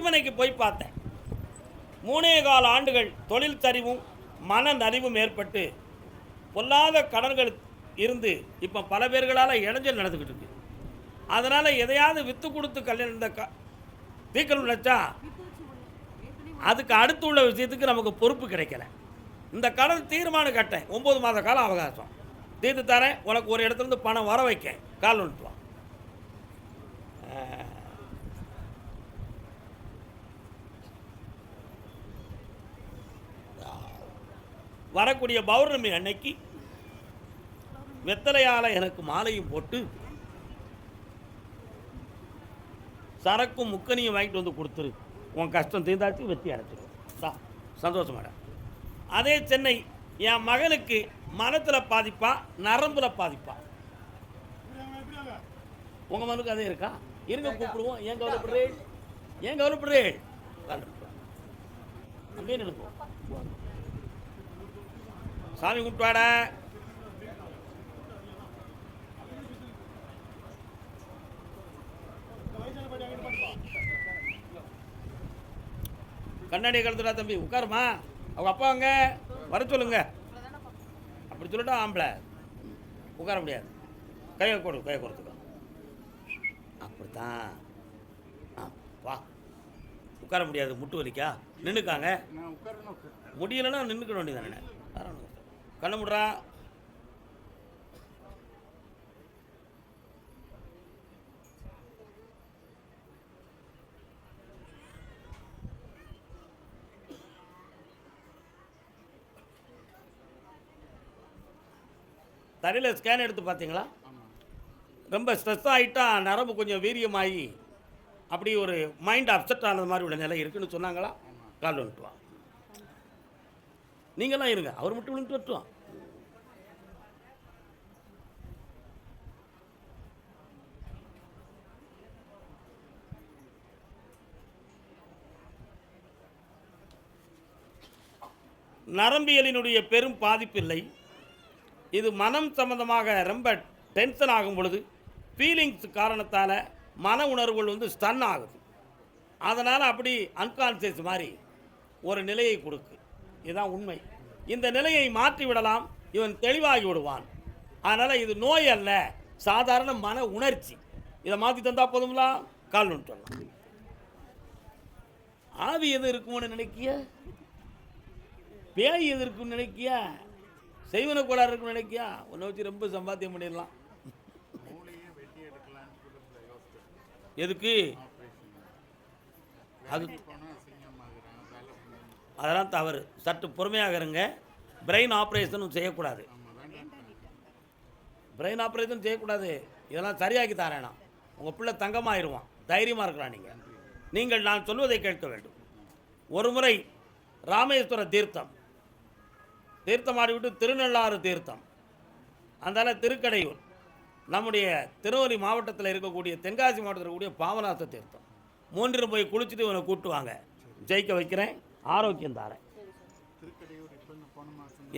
கட்டுமனைக்கு போய் பார்த்தேன். 3.25 ஆண்டுகள் தொழில் சரிவும் மன நலிவும் ஏற்பட்டு பொல்லாத கடன்கள் இருந்து இப்போ பல பேர்களால் இடைஞ்சல் நடந்துக்கிட்டு இருக்கு. அதனால் எதையாவது விற்று கொடுத்து கல்யாணம் இந்த தீர்க்கணும் நினச்சா அதுக்கு அடுத்து உள்ள விஷயத்துக்கு நமக்கு பொறுப்பு கிடைக்கல. இந்த கடன் தீர்மானம் கட்டேன், 9 மாத காலம் அவகாசம் தீர்த்து தரேன், உனக்கு ஒரு இடத்துலேருந்து பணம் வர வைக்க கால் வந்துட்டுவான். வரக்கூடிய பௌர்ணமி அன்னைக்கு வெத்தலையால் எனக்கு மாலையும் போட்டு சரக்கும் முக்கனியும் வாங்கிட்டு வந்து கொடுத்துரு, உன் கஷ்டம் தீர்ந்தாச்சு, வெற்றி அடைச்சிடும், சந்தோஷமாட. அதே சென்னை என் மகனுக்கு மனத்தில் பாதிப்பா நரம்பில் பாதிப்பா. உங்கள் மகனுக்கு அதே இருக்கா? இருங்க கூப்பிடுவோம். ஏன் கவலைப்படுறேன், ஏன் கவலைப்படுறேன்? அங்கே நினைப்போம். சாமி கும்பிட்டுவாட. கண்ணாடியை கழுத்துடா தம்பி, உட்காருமா. அவங்க அப்பா அங்கே வர சொல்லுங்க. அப்படி சொல்லிட்டா ஆம்பளை உட்கார முடியாது. கையை கொடுத்துக்கோ. அப்படித்தான் வா. உட்கார முடியாது, முட்டு வலிக்கா. நின்றுக்காங்க. முடியலைன்னா நின்றுக்க வேண்டியதானே. கண்ண முடுறா. தலையில் ஸ்கேன் எடுத்து பார்த்தீங்களா? ரொம்ப ஸ்ட்ரெஸ் ஆகிட்டா நரம்பு கொஞ்சம் வீரியமாகி அப்படி ஒரு மைண்ட் அப்செட் ஆனது மாதிரி உள்ள நிலை இருக்குன்னு சொன்னாங்களா? கால் வந்துட்டுவான். நீங்களாம் இருங்க, அவர் மட்டும் விழுந்துட்டு வரட்டும். நரம்பியலினுடைய பெரும் பாதிப்பு இல்லை. இது மனம் சம்பந்தமாக ரொம்ப டென்ஷன் ஆகும் பொழுது ஃபீலிங்ஸ் காரணத்தால் மன உணர்வுகள் வந்து ஸ்டன் ஆகுது. அதனால் அப்படி அன்கான்சியஸ் மாதிரி ஒரு நிலையை கொடுக்கு. இதுதான் உண்மை. இந்த நிலையை மாற்றி விடலாம், இவன் தெளிவாகி விடுவான். அதனால் இது நோய் அல்ல, சாதாரண மன உணர்ச்சி. இதை மாற்றி தந்தால் போதுங்களா? கால் நோட்டு சொல்லலாம். ஆவி எது இருக்கும்னு நினைக்கிய, பேய் எது இருக்குன்னு நினைக்கிய, செய்வன கோளாறு இருக்குன்னு நினைக்கியா? உன்னை வச்சு ரொம்ப சம்பாத்தியம் பண்ணிடலாம். எதுக்கு? அது அதெல்லாம் தவறு. சற்று பொறுமையாக இருங்க. பிரெயின் ஆப்ரேஷனும் செய்யக்கூடாது. பிரெயின் ஆப்ரேஷன் செய்யக்கூடாது. இதெல்லாம் சரியாக்கி தரேனா. உங்கள் பிள்ளை தங்கமாயிருவான். தைரியமாக இருக்கலாம். நீங்கள் நான் சொல்வதை கேட்க வேண்டும். ஒரு முறை ராமேஸ்வர தீர்த்தமாடிவிட்டு திருநள்ளாறு தீர்த்தம், அதனால திருக்கடையூர், நம்முடைய திருநெல்வேலி மாவட்டத்தில் இருக்கக்கூடிய, தென்காசி மாவட்டத்தில் இருக்கக்கூடிய பாவநாச தீர்த்தம், 3 போய் குளிச்சுட்டு இவனை கூட்டுவாங்க. ஜெயிக்க வைக்கிறேன், ஆரோக்கியம் தாரேன்.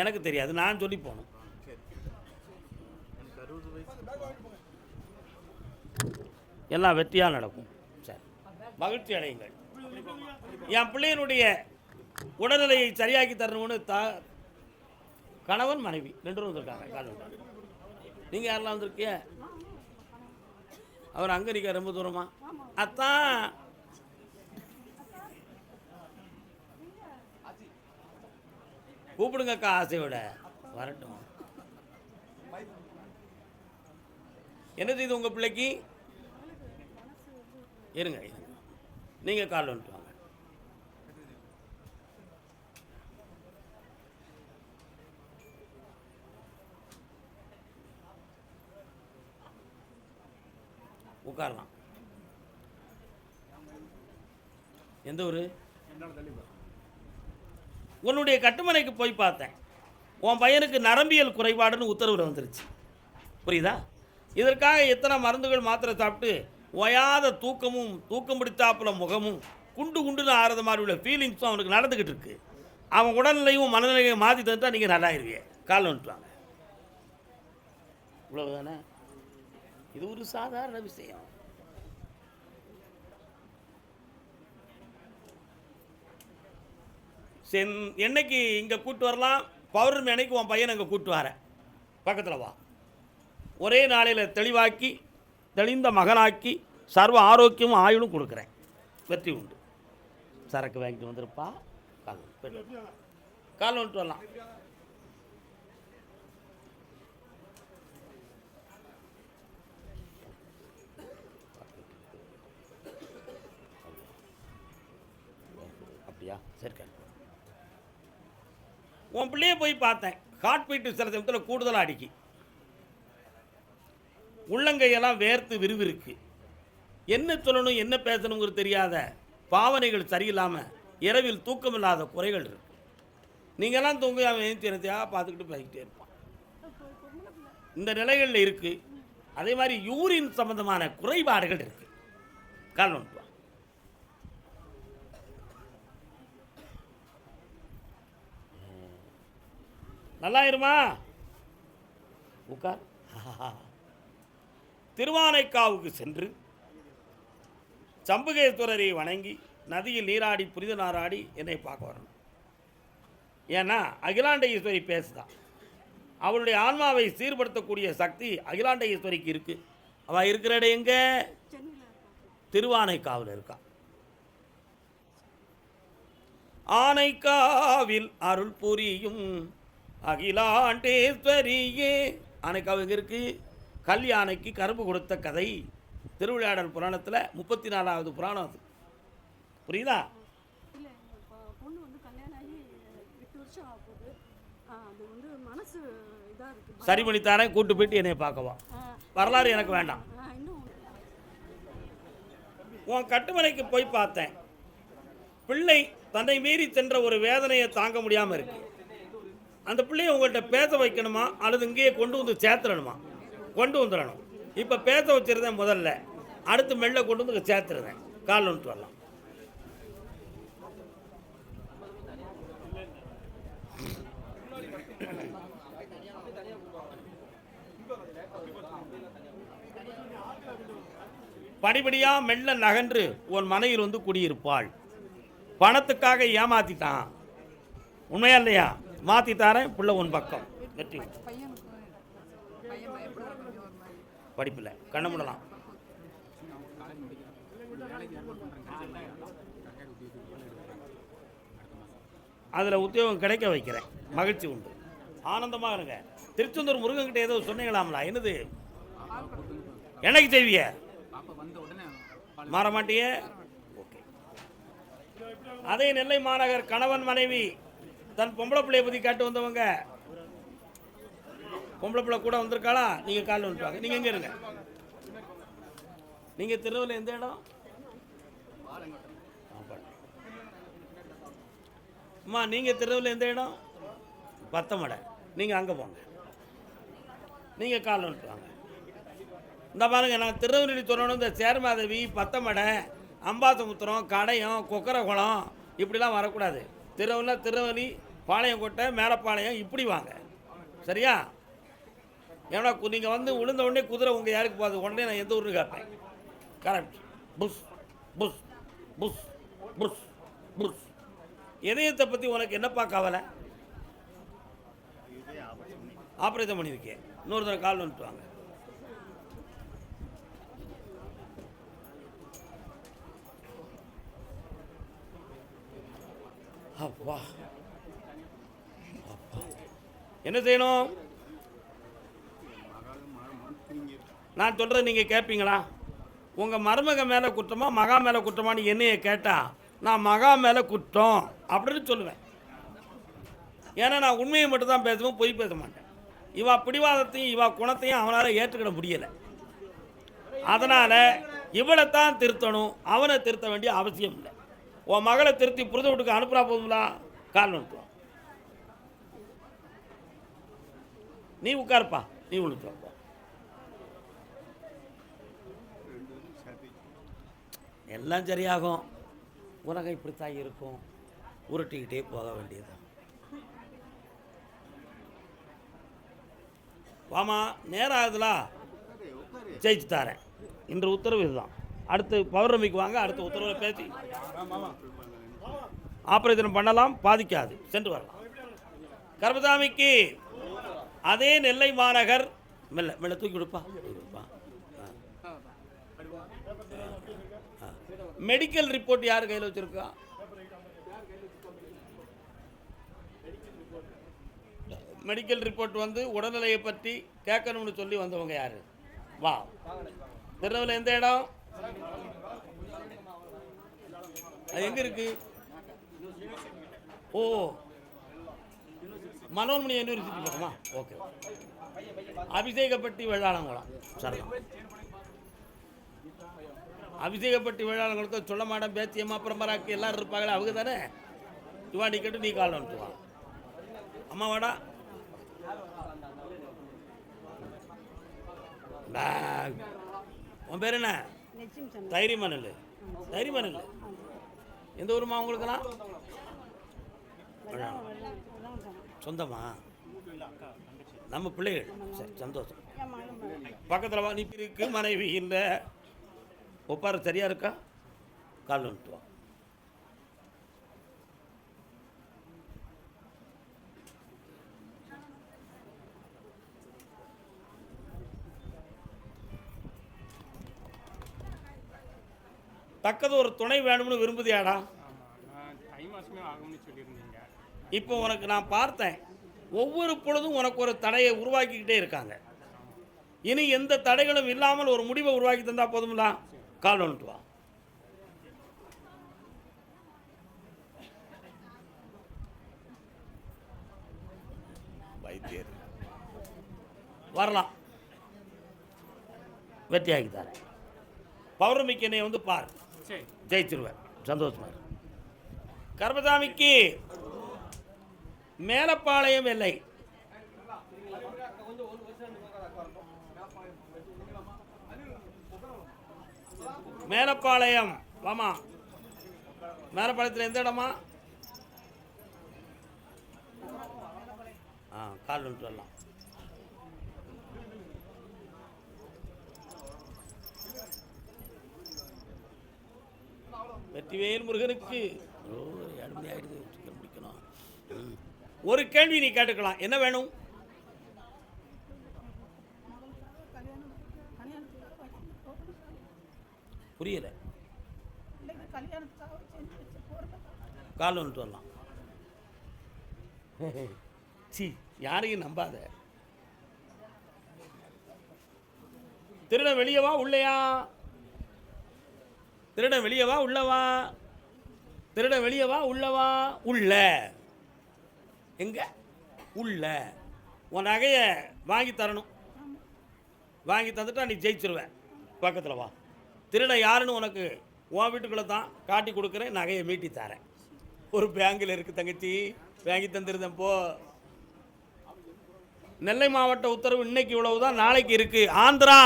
எனக்கு தெரியாது, நான் சொல்லி போகணும். எல்லாம் வெற்றியாக நடக்கும். சரி, மகிழ்ச்சி அடையுங்கள். என் பிள்ளையினுடைய உடல்நிலையை சரியாக்கி தரணும்னு கணவன் மனைவி 2 பேரும் வந்திருக்காங்க. கால் நீங்கள் யாரெல்லாம் வந்திருக்கிய? அவர் அங்கே இருக்க ரொம்ப தூரமா? அத்தான் கூப்பிடுங்கக்கா, ஆசையோட வரட்டும். என்ன செய்து உங்கள் பிள்ளைக்கு? இருங்க, நீங்கள் கால் வந்துட்டு வாங்க. உட்காரலாம். எந்த ஊர்? உன்னுடைய கட்டுமனைக்கு போய் பார்த்தேன். உன் பையனுக்கு நரம்பியல் குறைபாடுன்னு உத்தரவு வந்துருச்சு. புரியுதா? இதற்காக எத்தனை மருந்துகள் மாத்திரை சாப்பிட்டு ஓயாத தூக்கமும், தூக்கம் பிடித்தாப்புல முகமும், குண்டுன்னு ஆறுத மாதிரி உள்ள ஃபீலிங்ஸும் அவனுக்கு நடந்துக்கிட்டு இருக்கு. அவன் உடல்நிலையும் மனநிலையும் மாற்றி தந்துட்டா நீங்கள் நல்லாயிருவீங்க. கால் வந்துட்டுவாங்க. இவ்வளவுதானே? இது ஒரு சாதாரண விஷயம். என்னைக்கு இங்கே கூட்டு வரலாம், பௌர்ணமி அன்னைக்கு உன் பையனை இங்கே கூட்டு வரேன், பக்கத்தில் வா. ஒரே நாளையில் தெளிவாக்கி தெளிந்த மகனாக்கி சர்வ ஆரோக்கியமும் ஆயுளும் கொடுக்குறேன். வெற்றி உண்டு. சரக்கு வாங்கிட்டு வந்துருப்பா. கால் வந்துட்டு வரலாம். அப்படியா? சரி. உன் பிள்ளைய போய் பார்த்தேன். ஹார்ட் பீட்டு சில சமயத்தில் கூடுதலாக அடிக்கி, உள்ளங்கையெல்லாம் வேர்த்து விறுவிறுக்கு. என்ன சொல்லணும் என்ன பேசணுங்கிறது தெரியாத பாவனைகள் சரியில்லாமல் இரவில் தூக்கமில்லாத குறைகள் இருக்கு. நீங்கள்லாம் தூங்கி அவன் எழுந்திரத்தையாக பார்த்துக்கிட்டு பேசிக்கிட்டே இருப்பான். இந்த நிலைகளில் இருக்குது. அதே மாதிரி யூரின் சம்பந்தமான குறைபாடுகள் இருக்குது. காரணம் நல்லா இருமா உட்கார். திருவானைக்காவுக்கு சென்று சம்புகேஸ்வரரை வணங்கி நதியில் நீராடி புனித நாராடி என்னை பார்க்க வரணும். ஏன்னா அகிலாண்ட ஈஸ்வரி பேசுதான். அவளுடைய ஆன்மாவை சீர்படுத்தக்கூடிய சக்தி அகிலாண்ட ஈஸ்வரிக்கு இருக்கு. அவள் இருக்கிற இடம் எங்க? திருவானைக்காவில் இருக்கா. ஆனைக்காவில் அருள் புரியும் அகிலாண்டேஸ்வரியே. ஆனைக்காவு எங்கே இருக்கு? கல்யாணைக்கு கரும்பு கொடுத்த கதை திருவிளையாடல் புராணத்தில் 34வது புராணம். அது புரியுதா? சரி பண்ணித்தாரேன். கூட்டு போயிட்டு என்னை பார்க்கவா. வரலாறு எனக்கு வேண்டாம். உன் கட்டுமனைக்கு போய் பார்த்தேன். பிள்ளை தன்னை மீறி சென்ற ஒரு வேதனையை தாங்க முடியாமல் இருக்கு. அந்த பிள்ளையை உங்கள்கிட்ட பேச வைக்கணுமா அல்லது இங்கேயே கொண்டு வந்து சேர்த்துடணுமா? கொண்டு வந்துடணும். இப்போ பேச வச்சிருந்தேன் முதல்ல, அடுத்து மெல்ல கொண்டு வந்து சேர்த்துருந்தேன். கால் வந்துட்டு வரலாம். படிப்படியாக மெல்ல நகன்று உன் மனையில் வந்து குடியிருப்பாள். பணத்துக்காக ஏமாத்திட்டான், உண்மையா இல்லையா? மாற்றித்தாரேன். பிள்ளை உன் பக்கம். வெற்றி. படிப்பில் கண்ண முடலாம். அதில் உத்தியோகம் கிடைக்க வைக்கிறேன். மகிழ்ச்சி உண்டு. ஆனந்தமாக இருங்க. திருச்செந்தூர் முருகன்கிட்ட ஏதோ சொன்னீங்களாம்ல, என்னது? என்னைக்கு செய்விய? மாற மாட்டியே? ஓகே. அதே நெல்லை மாநகர் கணவன் மனைவி தன் பொம்பளை பிள்ளையை பற்றி காட்டு வந்தவங்க. பொம்பளை பிள்ளை கூட வந்திருக்காளா? நீங்கள் காலில் வந்துட்டாங்க. நீங்கள் எங்கே இருங்க? நீங்கள் திருநெல்வேலி எந்த இடம்? அம்மா நீங்கள் திருநெல்வேலி எந்த இடம்? பத்தமடை. நீங்கள் அங்கே போங்க. நீங்கள் காலில் வந்துட்டாங்க. இந்த பாருங்க, நான் திருநெல்வேலி சொல்லணும். இந்த சேர்மாதவி, பத்தமடை, அம்பாசமுத்திரம், கடையம், கொக்கரகுளம் இப்படிலாம் வரக்கூடாது. திருநெல்வேலி, பாளையங்கோட்டை, மேலப்பாளையம் இப்படி வாங்க. சரியா? ஏன்னா நீங்கள் வந்து உளுந்த உடனே குதிரை உங்கள் யாருக்கு போகுது? உடனே நான் எந்த ஊருன்னு கேட்பேன். Correct. Push push push push push. இதயத்தை பற்றி உனக்கு என்னப்பா கவலை? ஆப்ரேஷன் பண்ணியிருக்கேன். இன்னொரு தடவை கால் வந்துட்டு வாங்க. அப்பா என்ன செய்யணும்? நான் சொல்கிறேன், நீங்கள் கேட்பீங்களா? உங்கள் மருமக மேலே குற்றமா மகா மேலே குற்றமானு என்னையை கேட்டால் நான் மகா மேலே குற்றம் அப்படின்னு சொல்லுவேன். ஏன்னா நான் உண்மையை மட்டும் தான் பேசுவேன், பொய் பேச மாட்டேன். இவா பிடிவாதத்தையும் இவா குணத்தையும் அவனால் ஏற்றுக்கிட முடியலை. அதனால் இவளைத்தான் திருத்தணும், அவனை திருத்த வேண்டிய அவசியம் இல்லை. உன் மகளை திருத்தி புரித வீட்டுக்கு அனுப்புகிறா போதுங்களா? கால் வந்துட்டு நீ உட்காருப்பா. நீ விழுத்து எல்லாம் சரியாகும். உலகம் இப்படித்தான் இருக்கும். உருட்டிக்கிட்டே போக வேண்டியது. வாமா, நேரம் ஆகுதுலா, ஜெயிச்சு தாரேன். இன்று உத்தரவு இதுதான். அடுத்து பௌர்ணமிக்கு வாங்க. அடுத்த உத்தரவில் பேசி ஆபரேஷன் பண்ணலாம், பாதிக்காது, சென்று வரலாம். கர்மசாமிக்கு அதே நெல்லை மாநகர் மெல்ல மெல்ல தூக்கி கொடுப்பா. மெடிக்கல் ரிப்போர்ட் யார் கையில் வச்சிருக்கா? மெடிக்கல் ரிப்போர்ட் வந்து உடல்நிலையை பற்றி கேட்கணும்னு சொல்லி வந்தவங்க யாரு? வா. திருநெல்வேலி எந்த இடம்? அது எங்க இருக்கு? ஓ, மனோன்மணி யூனிவர்சிட்டி பக்கமா? ஓகே. அபிஷேகப்பட்டி வெள்ளாளங்குளம். சரி, அபிஷேகப்பட்டி வெள்ளாளங்குளத்தை சொல்ல மாட்டேன், பேச்சியம்மா பரம்பராக்கு எல்லாரும் இருப்பாங்களே, அவங்க தானே. இவா நிக்கட்டு, நீ கால் வந்துட்டுவா. அம்மா வாடா. உன் பேர் என்ன? தைரியமனல். தைரியமனல் எந்த ஊருமா உங்களுக்குலாம்? சொந்தமா? நம்ம பிள்ளைகள். சரி, சந்தோஷம். பக்கத்தில் வா. நீ இருக்கு மனைவி இல்லை, ஒப்பாரு சரியா இருக்கா? கால் வந்துட்டு வா. தக்கது ஒரு துணை வேணும்னு விரும்புதியாடா? இப்போ உனக்கு நான் பார்த்தேன், ஒவ்வொரு பொழுதும் உனக்கு ஒரு தடையை உருவாக்கிக்கிட்டே இருக்காங்க. இனி எந்த தடைகளும் இல்லாமல் ஒரு முடிவை உருவாக்கி தந்தா போதும்ல. கால் வந்துட்டு வா. வைத்தியர் வரலாம், வெற்றியாகி தரேன். பௌர்ணமிக்கு என்னை வந்து பார், ஜெயிச்சிருவேன். சந்தோஷமா. கர்மசாமிக்கு மேலப்பாளையம் எல்லை. மேலப்பாளையம் வாமா. மேலப்பாளையத்தில் எந்த இடமா? கால் வந்துட்டு வரலாம். வெற்றிவேல் முருகனுக்கு முடிக்கணும். ஒரு கேள்வி நீ கேட்டுக்கலாம். என்ன வேணும்? புரியல. கால் வந்துட்டு வரலாம். சி, யாரையும் நம்பாத. திருட வெளியவா உள்ளையா? திருட வெளியவா உள்ளவா? திருட வெளியவா உள்ளவா? உள்ள. எங்க? உள்ள. உன் நகையை வாங்கி தரணும். வாங்கி தந்துட்டா நீ ஜெயிச்சிருவேன். பக்கத்தில் வா. திருட யாருன்னு உனக்கு உன் வீட்டுக்குள்ளே தான் காட்டி கொடுக்குறேன். நகையை மீட்டி தரேன். ஒரு பேங்கில் இருக்குது தங்கச்சி, வாங்கி தந்துருந்தேன். போ. நெல்லை மாவட்ட உத்தரவு இன்னைக்கு இவ்வளவுதான், நாளைக்கு இருக்கு. ஆந்திரா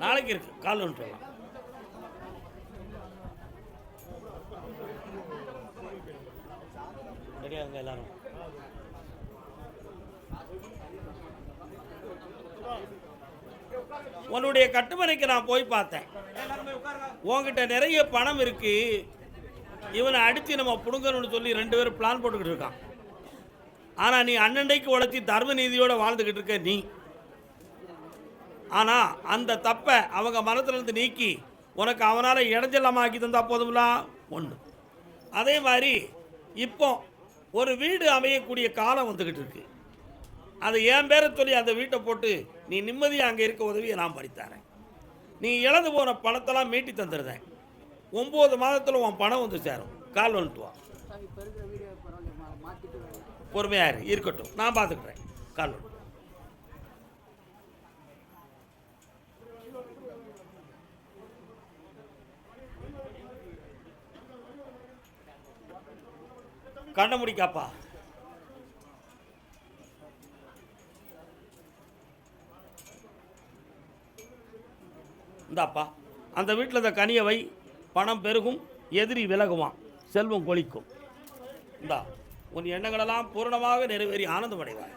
நாளைக்கு இருக்கு. கால் ஒன்று ரெடியாங்க எல்லாரும். உன்னுடைய கட்டுமனைக்கு நான் போய் பார்த்தேன். உன்கிட்ட நிறைய பணம் இருக்கு, இவனை அடித்து நம்ம பிடுங்கணும்னு சொல்லி 2 பேரும் பிளான் போட்டுக்கிட்டு இருக்கான். ஆனால் நீ அண்ணண்டைக்கு உழைச்சி தர்ம நீதியோடு வாழ்ந்துக்கிட்டு இருக்க நீ. ஆனால் அந்த தப்பை அவங்க மனத்திலிருந்து நீக்கி உனக்கு அவனால் இடைஞ்சலாமல் ஆக்கி தந்தா போதும்ல. ஒன்று. அதே மாதிரி இப்போ ஒரு வீடு அமையக்கூடிய காலம் வந்துக்கிட்டு இருக்கு. அது என் பேரை சொல்லி அந்த வீட்டை போட்டு நீ நிம்மதியாக அங்கே இருக்க உதவியை நான் படித்தாரேன். நீ இழந்து போன பணத்தெல்லாம் மீட்டி தந்துடுறேன். 9 மாதத்தில் உன் பணம் வந்து சேரும். கால் வந்துட்டு வா. பொறுமையாரு இருக்கட்டும், நான் பார்த்துக்கிறேன். கால் வந்து கண்ண முடிக்காப்பா. இந்தாப்பா, அந்த வீட்டில் இந்த கனியை வை. பணம் பெருகும், எதிரி விலகுவான், செல்வம் கொளிக்கும். இந்தா, உன் எண்ணங்களெல்லாம் பூரணமாக நிறைவேறி ஆனந்தம் அடைவாய்.